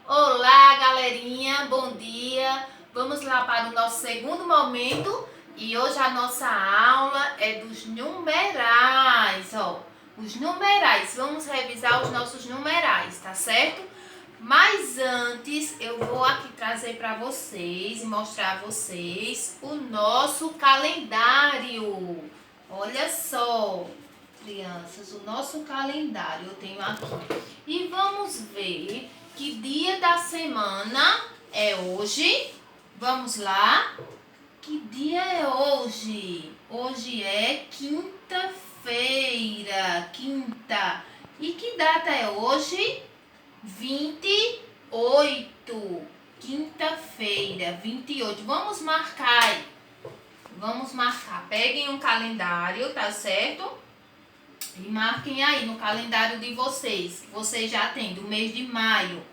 Olá, galerinha, bom dia. Vamos lá para o nosso segundo momento e hoje a nossa aula é dos numerais, ó. Os numerais, vamos revisar os nossos numerais, tá certo? Mas antes eu vou aqui trazer para vocês e mostrar a vocês o nosso calendário. Olha só, crianças, o nosso calendário eu tenho aqui. E vamos ver que dia da semana é hoje. Vamos lá. Que dia é hoje? Hoje é quinta-feira. Quinta. E que data é hoje? 28. Quinta-feira, 28. Vamos marcar aí. Vamos marcar. Peguem um calendário, tá certo? E marquem aí no calendário de vocês, que vocês já têm, do mês de maio.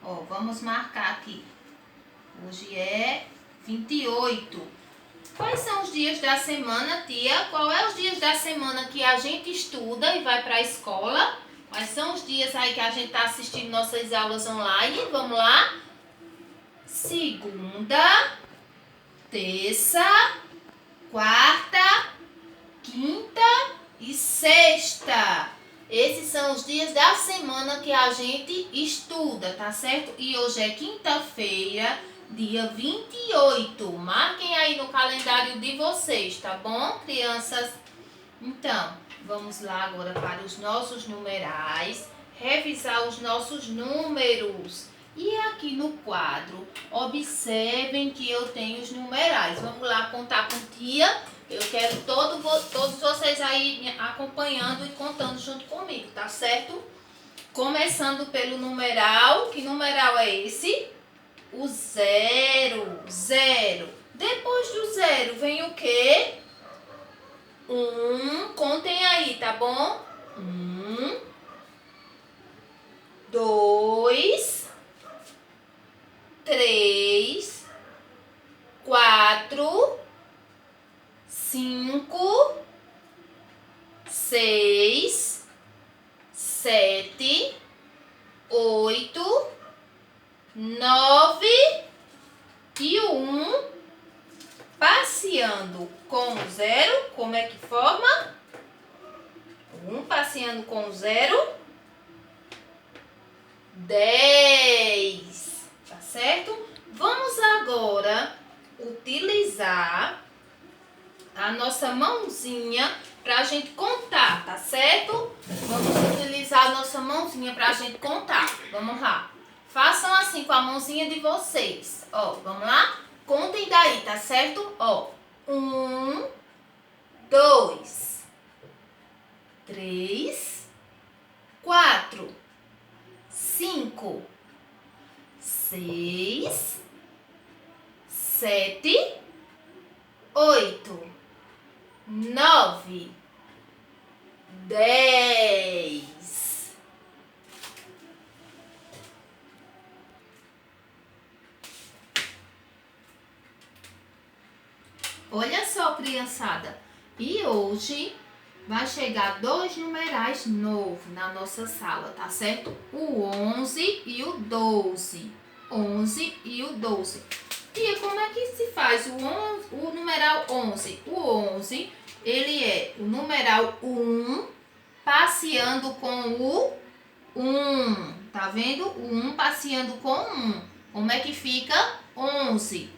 Ó, vamos marcar aqui. Hoje é 28. Quais são os dias da semana, tia? Qual é os dias da semana que a gente estuda e vai para a escola? Quais são os dias aí que a gente está assistindo nossas aulas online? Vamos lá? Segunda, terça, quarta, quinta e sexta. Esses são os dias da semana que a gente estuda, tá certo? E hoje é quinta-feira, dia 28. Marquem aí no calendário de vocês, tá bom, crianças? Então, vamos lá agora para os nossos numerais, revisar os nossos números. E aqui no quadro, observem que eu tenho os numerais. Vamos lá contar com tia. Eu quero todos vocês aí me acompanhando e contando junto comigo, tá certo? Começando pelo numeral. Que numeral é esse? O zero. Zero. Depois do zero vem o quê? Contem aí, tá bom? 2, 3, 4, 5, 6, 7, 8, 9 e 1. Passeando com o zero, como é que forma? 1 passeando com o zero, 10. Tá certo? Vamos agora utilizar a nossa mãozinha pra gente contar, tá certo? Vamos utilizar a nossa mãozinha pra gente contar. Vamos lá. Façam assim com a mãozinha de vocês. Ó, vamos lá? Contem daí, tá certo? Ó, 1, 2, 3, 4, 5, 6, 7, 8, 9, 10. Olha só, criançada. E hoje vai chegar 2 numerais novos na nossa sala, tá certo? O 11 e o 12. 11 e o 12. E como é que se faz o numeral 11? O 11, ele é o numeral 1 passeando com o 1. Tá vendo? O 1 passeando com o 1. Como é que fica? 11.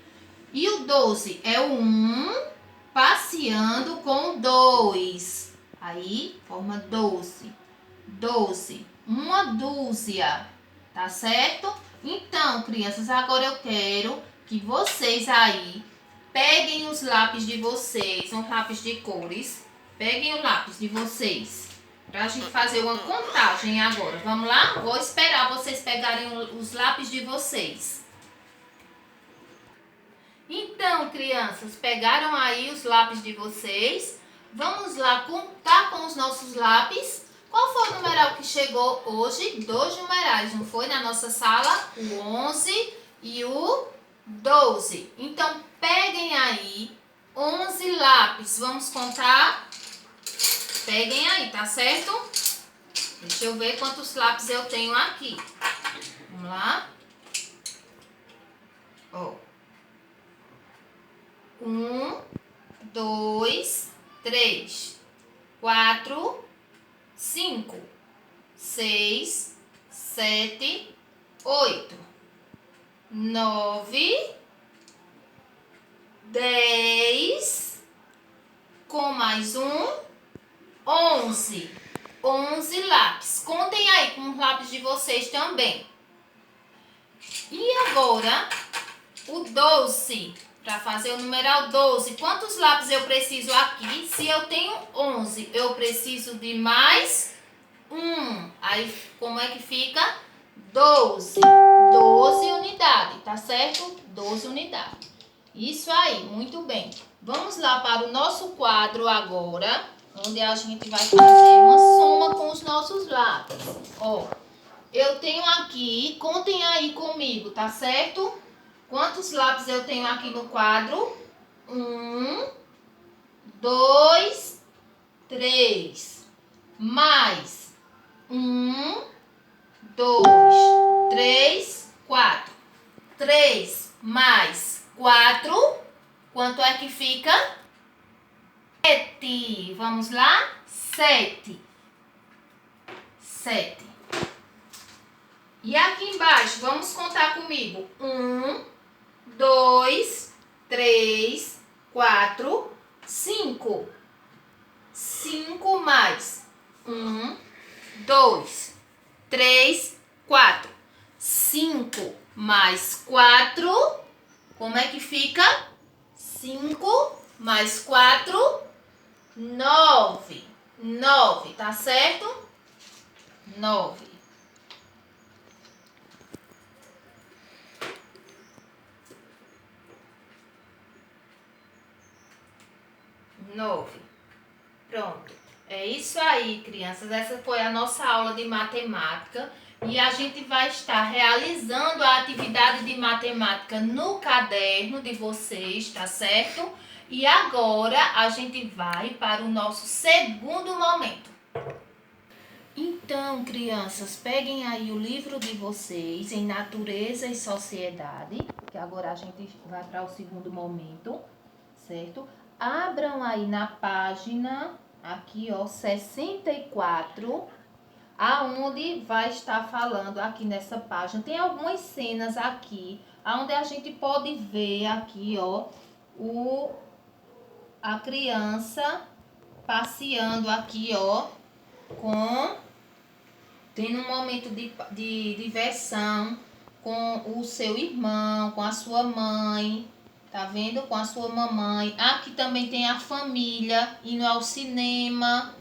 E o 12 é o 1 passeando com o 2. Aí forma 12. 12. Uma dúzia. Tá certo? Então, crianças, agora eu quero que vocês aí peguem os lápis de vocês, um lápis de cores. Peguem o lápis de vocês pra gente fazer uma contagem agora. Vamos lá? Vou esperar vocês pegarem os lápis de vocês. Então, crianças, pegaram aí os lápis de vocês? Vamos lá contar com os nossos lápis. Qual foi o numeral que chegou hoje? 2 numerais, não foi? Na nossa sala, o 11 e o 12. Então, peguem aí 11 lápis. Vamos contar? Peguem aí, tá certo? Deixa eu ver quantos lápis eu tenho aqui. Vamos lá. Ó. 1, 2, 3, 4, 5, 6, 7, 8, 9, 10, com mais um, 11. 11 lápis. Contem aí com os lápis de vocês também. E agora, o 12. Para fazer o numeral 12, quantos lápis eu preciso aqui? Se eu tenho 11, eu preciso de mais um. Aí, como é que fica? 12. 12 unidades, tá certo? 12 unidades. Isso aí, muito bem. Vamos lá para o nosso quadro agora, onde a gente vai fazer uma soma com os nossos lápis. Ó, eu tenho aqui, contem aí comigo, tá certo? Quantos lápis eu tenho aqui no quadro? 1, 2, 3. Mais 1, 2, 3, 4. 3 mais 4. Quanto é que fica? 7. Vamos lá? 7. 7. E aqui embaixo, vamos contar comigo. 1, 2, 3, 4, 5. 5 mais 1, 2, 3, 4. 5 mais 4. Como é que fica? 5 mais 4, 9. 9, tá certo? 9. 9. Pronto. É isso aí, crianças. Essa foi a nossa aula de matemática. E a gente vai estar realizando a atividade de matemática no caderno de vocês, tá certo? E agora a gente vai para o nosso segundo momento. Então, crianças, peguem aí o livro de vocês em Natureza e Sociedade, que agora a gente vai para o segundo momento, certo? Abram aí na página, aqui ó, 64, aonde vai estar falando aqui nessa página. Tem algumas cenas aqui, aonde a gente pode ver aqui ó, a criança passeando aqui ó, tendo um momento de diversão com o seu irmão, com a sua mãe. Tá vendo? Com a sua mamãe. Aqui também tem a família indo ao cinema.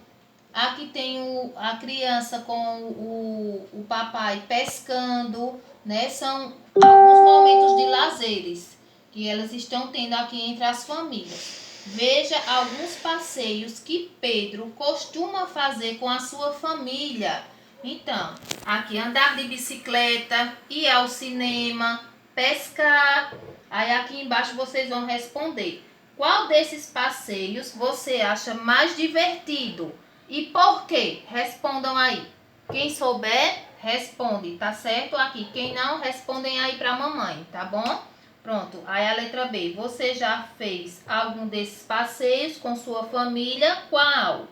Aqui tem a criança com o papai pescando, né? São alguns momentos de lazeres que elas estão tendo aqui entre as famílias. Veja alguns passeios que Pedro costuma fazer com a sua família. Então, aqui andar de bicicleta, ir ao cinema, pescar. Aí aqui embaixo vocês vão responder. Qual desses passeios você acha mais divertido? E por quê? Respondam aí. Quem souber, responde, tá certo? Aqui, quem não, respondem aí pra mamãe, tá bom? Pronto, aí a letra B. Você já fez algum desses passeios com sua família? Qual?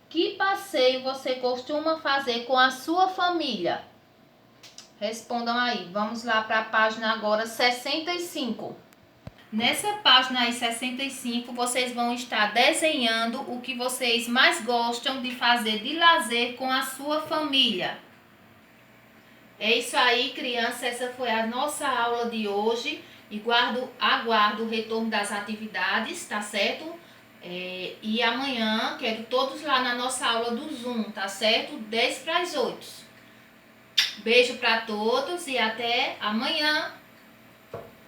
Que passeio você costuma fazer com a sua família? Respondam aí. Vamos lá para a página agora 65. Nessa página aí 65, vocês vão estar desenhando o que vocês mais gostam de fazer de lazer com a sua família. É isso aí, criança. Essa foi a nossa aula de hoje. E aguardo o retorno das atividades, tá certo? E amanhã quero todos lá na nossa aula do Zoom, tá certo? 10 para as 8. Beijo para todos e até amanhã.